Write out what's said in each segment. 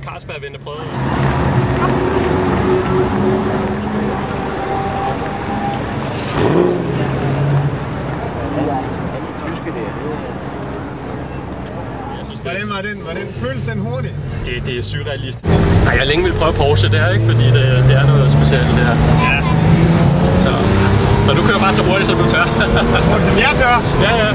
Carlsberg-vente prøvede. Hvordan føles den hurtigt? Det er surrealistisk. Nej, jeg længe vil prøve Porsche der, ikke? Fordi det er noget specielt det her. Ja. Så, og du kører bare så hurtigt, som du tør. Som jeg tør? Ja, ja.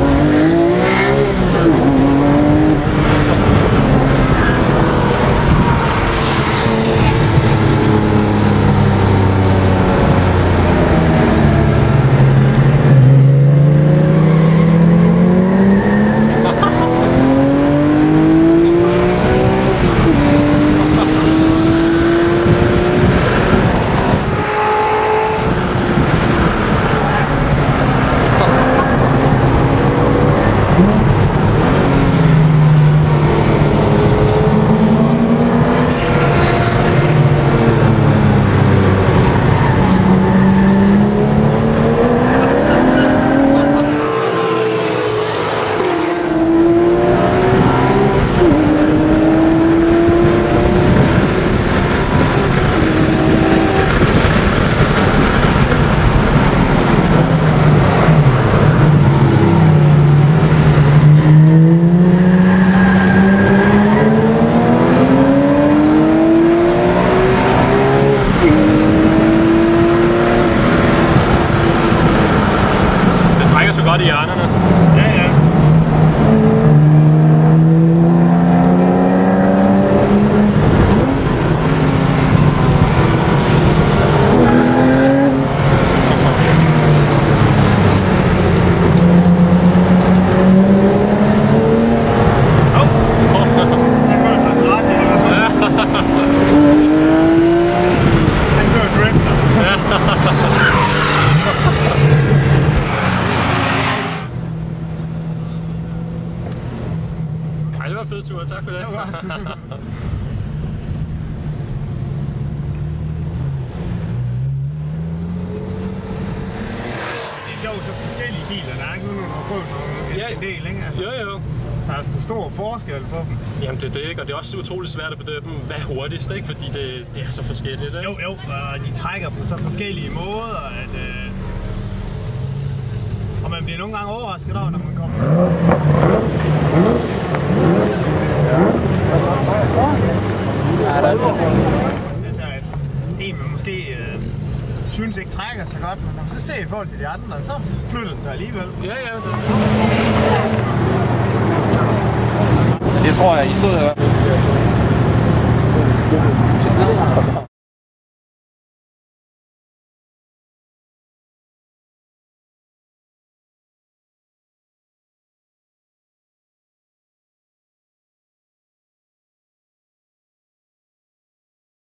Godt i hjørnerne. Ja, ja. Ej, det var en fed tur. Tak for det. Det er sjovt, så forskellige biler, der er ikke nu, når du har prøvet en del, ikke? Altså, Jo. der er sgu stor forskel på dem. Jamen det er det, ikke? Og det er også utroligt svært at bedømme, hvad er hurtigst, ikke? Fordi det er så forskelligt, ikke? Jo, og de trækker på så forskellige måder, at... Og man bliver nogle gange overrasket over, når man kommer. Altså, at en man måske synes ikke trækker så godt, men når man så ser i forhold til de andre, så flytter den sig alligevel. Ja. Det tror jeg, I stod her.